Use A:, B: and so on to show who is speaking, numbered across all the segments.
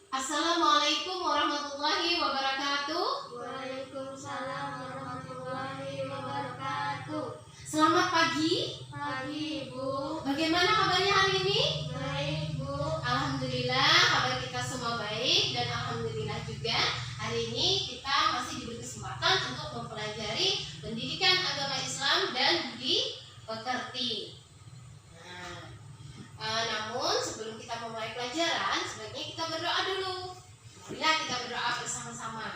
A: Assalamualaikum warahmatullahi wabarakatuh.
B: Waalaikumsalam warahmatullahi wabarakatuh.
A: Selamat pagi.
B: Pagi, Bu.
A: Bagaimana kabarnya hari ini?
B: Baik, Bu.
A: Alhamdulillah, kabar kita semua baik. Dan alhamdulillah juga hari ini kita masih diberi kesempatan untuk mempelajari pendidikan agama Islam dan budi pekerti. Namun sebelum kita memulai pelajaran, sebaiknya kita berdoa dulu. Marilah kita berdoa bersama-sama.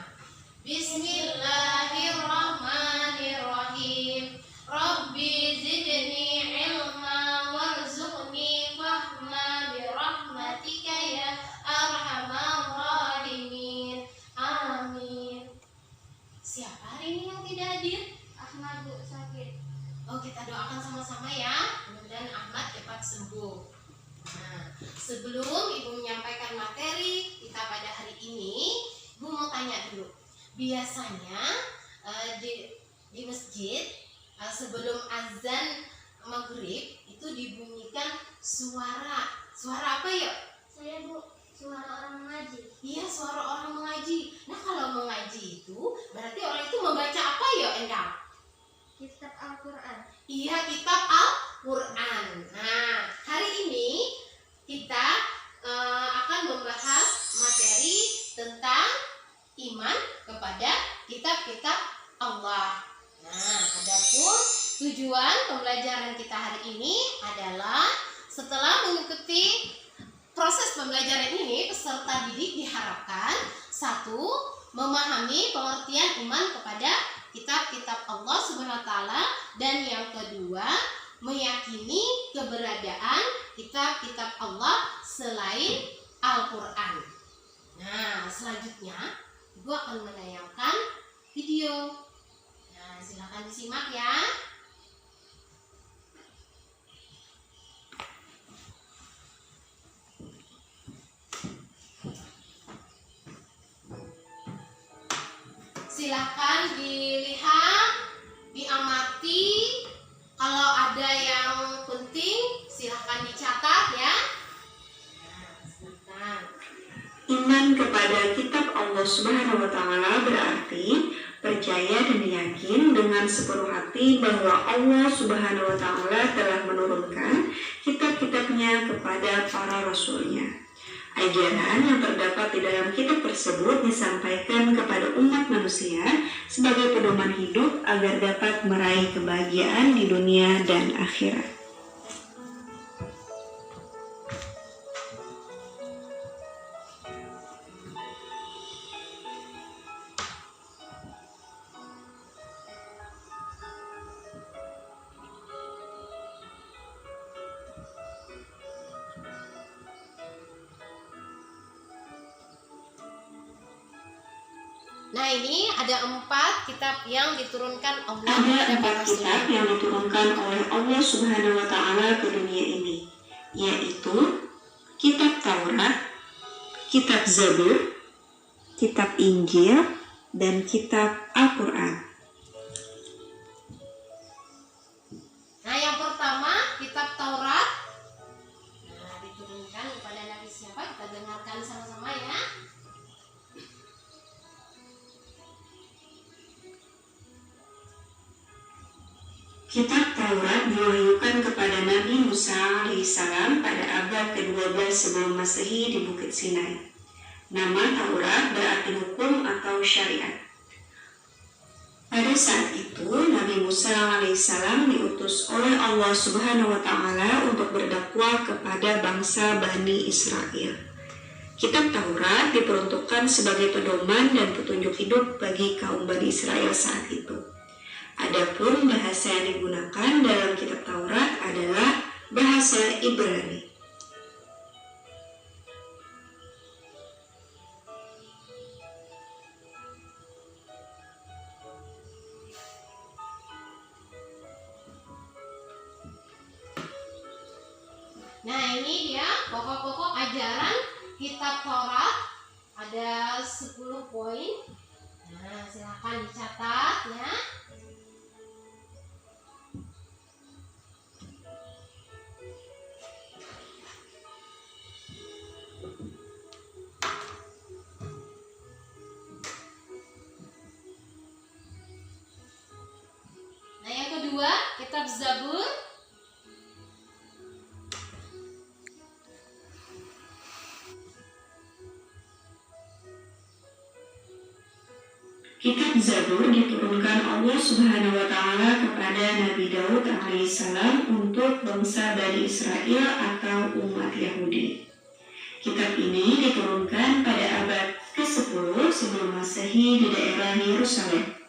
A: Bismillahirrahmanirrahim. Rabbi zidni ilma warzuqni fahma birahmatika ya arhamar rahimin. Amin. Siapa hari ini yang tidak hadir?
B: Ahmad, Bu, sakit.
A: Oh, kita doakan sama-sama ya. Mudah-mudahan Ahmad cepat sembuh. Nah, sebelum Ibu menyampaikan materi kita pada hari ini, Ibu mau tanya dulu. Biasanya di masjid sebelum azan maghrib itu dibunyikan suara apa ya?
B: Saya, Bu, suara orang mengaji.
A: Iya, suara orang mengaji. Nah, kalau mengaji itu berarti orang itu membaca apa ya, Endang?
B: Kitab Al-Quran.
A: Iya, kitab Al-Quran. Nah, hari ini kita akan membahas materi tentang iman kepada kitab-kitab Allah. Nah, adapun tujuan pembelajaran kita hari ini adalah setelah mengikuti proses pembelajaran ini, peserta didik diharapkan satu, memahami pengertian iman kepada kitab-kitab Allah Subhanahu wa taala, dan yang kedua, meyakini keberadaan kitab-kitab Allah selain Al-Quran. Nah, selanjutnya Ibu akan menayangkan video. Nah, silakan disimak ya. Silakan dilihat, diamati. Kalau ada yang penting, silakan dicatat ya. Nah, sebentar.
C: Iman kepada kitab Allah Subhanahu wa taala berarti percaya dan yakin dengan sepenuh hati bahwa Allah Subhanahu wa taala telah menurunkan kitab-kitabnya kepada para rasulnya. Ajaran yang terdapat di dalam kitab tersebut disampaikan kepada umat manusia sebagai pedoman hidup agar dapat meraih kebahagiaan di dunia dan akhirat.
A: Nah, ini ada 4 kitab yang diturunkan Allah
C: Ada
A: kepada para
C: 4 kitab
A: rasul.
C: yang diturunkan oleh Allah Subhanahu wa taala ke dunia ini, yaitu kitab Taurat, kitab Zabur, kitab Injil, dan kitab Al-Quran.
A: Nah, yang pertama kitab Taurat. Nah, diturunkan kepada Nabi siapa? Kita dengarkan sama-sama ya.
C: Kitab Taurat diwahyukan kepada Nabi Musa alaihissalam pada abad ke-12 sebelum Masehi di Bukit Sinai. Nama Taurat berarti hukum atau syariat. Pada saat itu, Nabi Musa alaihissalam diutus oleh Allah Subhanahu wa taala untuk berdakwah kepada bangsa Bani Israel. Kitab Taurat diperuntukkan sebagai pedoman dan petunjuk hidup bagi kaum Bani Israel saat itu. Adapun bahasa yang digunakan dalam kitab Taurat adalah bahasa Ibrani.
A: Nah, ini dia pokok-pokok ajaran kitab Taurat. Ada 10 poin. Nah, silakan dicatat ya. kitab Zabur.
C: Kitab Zabur diturunkan Allah Subhanahu wa Ta'ala kepada Nabi Daud alaihissalam untuk bangsa Bani Israel atau umat Yahudi. Kitab ini diturunkan pada abad ke-10 sebelum Masehi di daerah Yerusalem.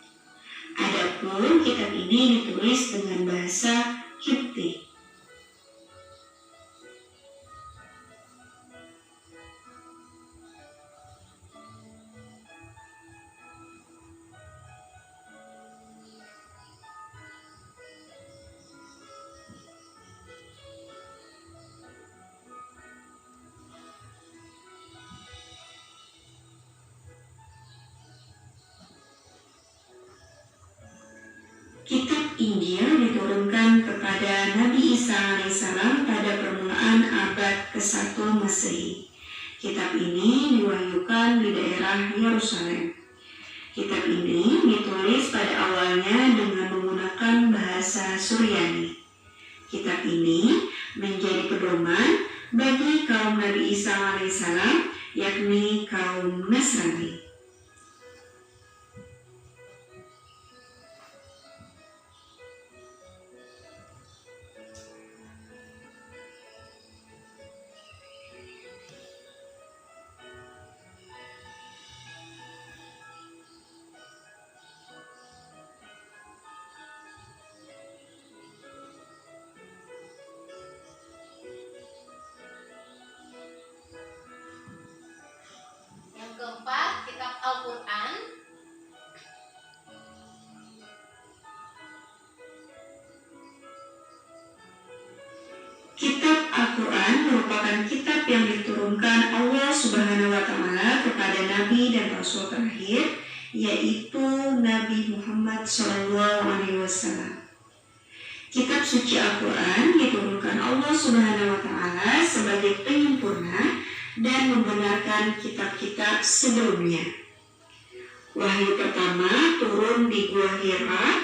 C: Adapun kitab ini ditulis dengan bahasa Kipti. Kitab Injil diturunkan kepada Nabi Isa alaihissalam pada permulaan abad ke-1 Masehi. Kitab ini diwahyukan di daerah Yerusalem. Kitab ini ditulis pada awalnya dengan menggunakan bahasa Suryani. Kitab ini menjadi pedoman bagi kaum Nabi Isa alaihissalam, yakni kaum Nasrani.
A: Yang keempat, kitab Al-Quran.
C: Kitab Al-Quran merupakan kitab yang diturunkan Allah Subhanahu wa Ta'ala kepada Nabi dan Rasul terakhir, yaitu Nabi Muhammad SAW. Kitab suci Al-Quran diturunkan Allah Subhanahu wa Ta'ala sebagai penyempurna dan membenarkan kitab-kitab sebelumnya. Wahyu pertama turun di Gua Hira.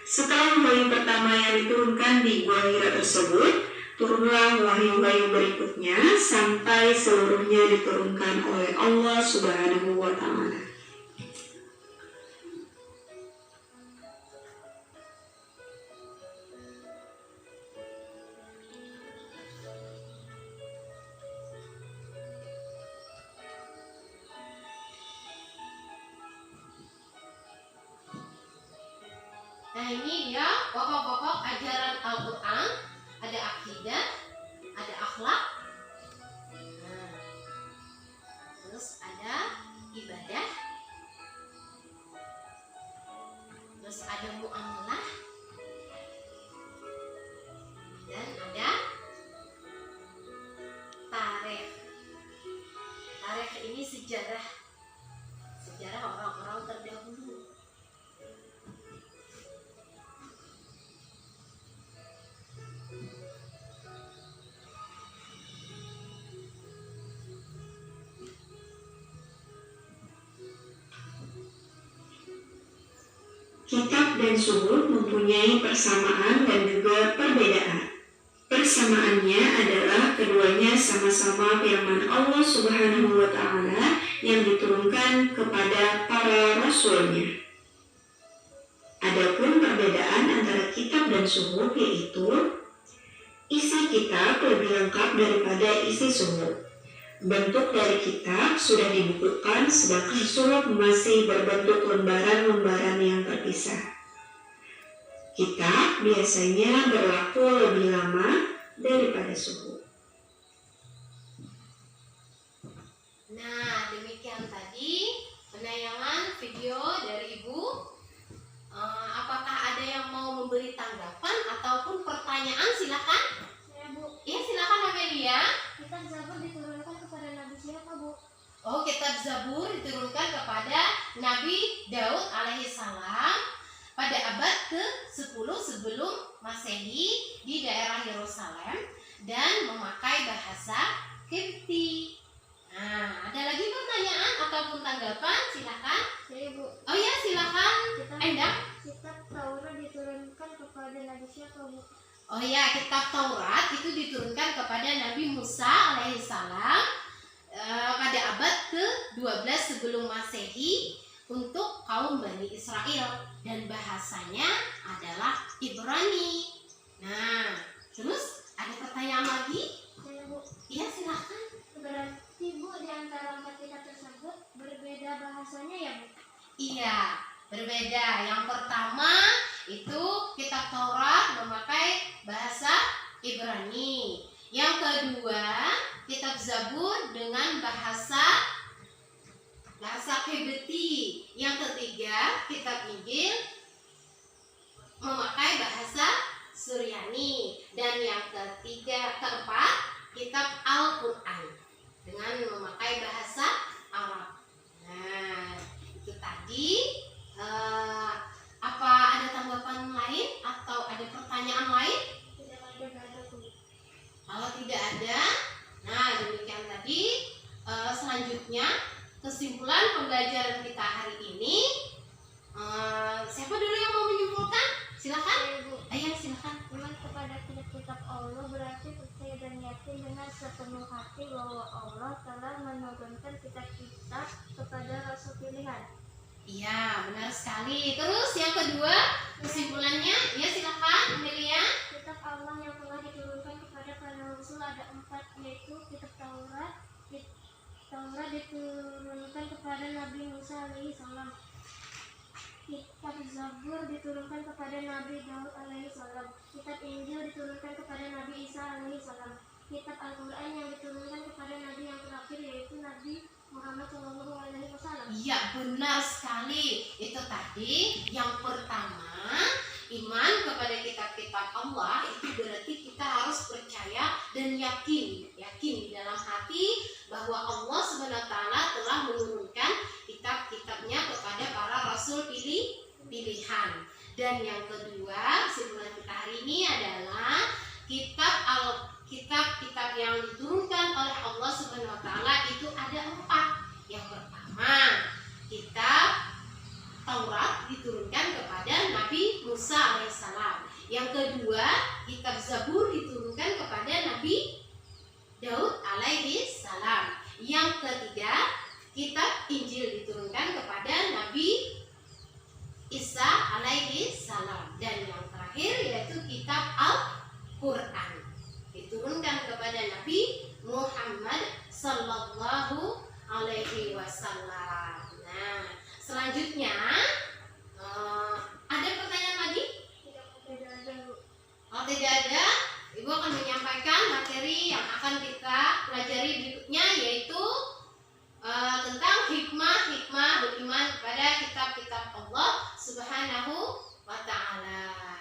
C: Setelah wahyu pertama yang diturunkan di Gua Hira tersebut, turunlah wahyu-wahyu berikutnya sampai seluruhnya diturunkan oleh Allah Subhanahu wa Ta'ala.
A: Nah, ini dia pokok-pokok ajaran Al-Quran. Ada akidah, ada akhlak, terus ada ibadah, terus ada muamalah, dan ada tarikh. Tarikh ini sejarah orang-orang terdahulu.
C: Kitab dan Zuhud mempunyai persamaan dan juga perbedaan. Persamaannya adalah keduanya sama-sama firman Allah Subhanahu wa Ta'ala yang diturunkan kepada para rasulnya. Adapun perbedaan antara kitab dan Zuhud yaitu isi kitab lebih lengkap daripada isi Zuhud. Bentuk dari kitab sudah dibukukan, sedangkan Zuhud masih berbentuk lembaran-lembaran yang terpisah. Kitab biasanya berlaku lebih lama daripada Zuhud.
A: Nah, demikian tadi penayangan video dari Ibu. Apakah ada yang mau memberi tanggapan ataupun pertanyaan? Silakan.
B: Saya Bu.
A: Iya, silakan Amelia.
B: Kitab Zabur diturunkan kepada Nabi siapa Bu?
A: Oh, kitab Zabur diturunkan kepada Nabi Daud alaihissalam pada abad ke-10 sebelum Masehi di daerah Yerusalem dan memakai bahasa Kipti. Nah, ada lagi pertanyaan? ataupun tanggapan? Silakan.
B: Saya Bu.
A: Oh ya, silakan. Endang.
B: Kitab Taurat diturunkan kepada Nabi siapa Bu?
A: Oh ya, kitab Taurat itu diturunkan kepada Nabi Musa alaihissalam pada abad ke-12 sebelum Masehi untuk kaum Bani Israel dan bahasanya adalah Ibrani. Nah, terus ada pertanyaan lagi?
B: Saya Bu.
A: Iya, silakan.
B: Berarti Bu di antara 4 kitab tersebut berbeda bahasanya ya Bu?
A: Iya, berbeda. Yang pertama itu kitab Taurat memakai bahasa Ibrani. Yang kedua, kitab Zabur dengan bahasa Kebeti. Yang ketiga, kitab Injil memakai bahasa Suryani. Dan yang keempat, kitab Al-Quran dengan memakai bahasa Arab. Nah, itu tadi. Apa ada tanggapan lain atau ada pertanyaan lain?
B: Tidak ada Bu.
A: Kalau tidak ada, nah demikian tadi. Selanjutnya kesimpulan pembelajaran kita hari ini. Siapa dulu yang mau menyimpulkan? Silakan.
B: Saya Bu.
A: Ayo silakan.
B: Iman kepada kitab Allah berarti percaya dan yakin dengan sepenuh hati bahwa Allah telah menurunkan kitab-kitab kepada rasul pilihan.
A: Iya, benar sekali. Terus yang kedua kesimpulannya, ya silakan Amelia.
B: Kitab Allah yang telah diturunkan kepada para rasul ada 4, yaitu kitab Taurat. Taurat diturunkan kepada Nabi Musa alaihissalam. Kitab Zabur diturunkan kepada Nabi Daud alaihissalam. Kitab Injil diturunkan kepada Nabi Isa alaihissalam. Kitab Al-Quran yang diturunkan kepada Nabi yang terakhir yaitu Nabi Muhammad SAW.
A: Iya, benar sekali. Itu tadi yang pertama, iman kepada kitab-kitab Allah itu berarti kita harus percaya dan yakin di dalam hati bahwa Allah SWT telah menurunkan kitab-kitabnya kepada para rasul pilihan. Dan yang kedua, kesimpulan kita hari ini adalah kitab-kitab yang diturunkan oleh Allah SWT itu ada 4. Yang pertama, kitab Taurat diturunkan kepada Nabi Musa alaihissalam. Yang kedua, kitab Zabur diturunkan kepada Nabi Daud alaihissalam. Yang ketiga, kitab Injil diturunkan kepada Nabi Isa alaihissalam. Dan yang terakhir yaitu kitab Al-Quran diturunkan kepada Nabi Muhammad sallallahu alaihi wasallam. Nah, selanjutnya ada pertanyaan lagi?
B: Tidak ada Bu.
A: Kalau tidak ada, Ibu akan menyampaikan materi yang akan kita pelajari berikutnya, yaitu tentang hikmah beriman kepada kitab-kitab Allah Subhanahu wa ta'ala.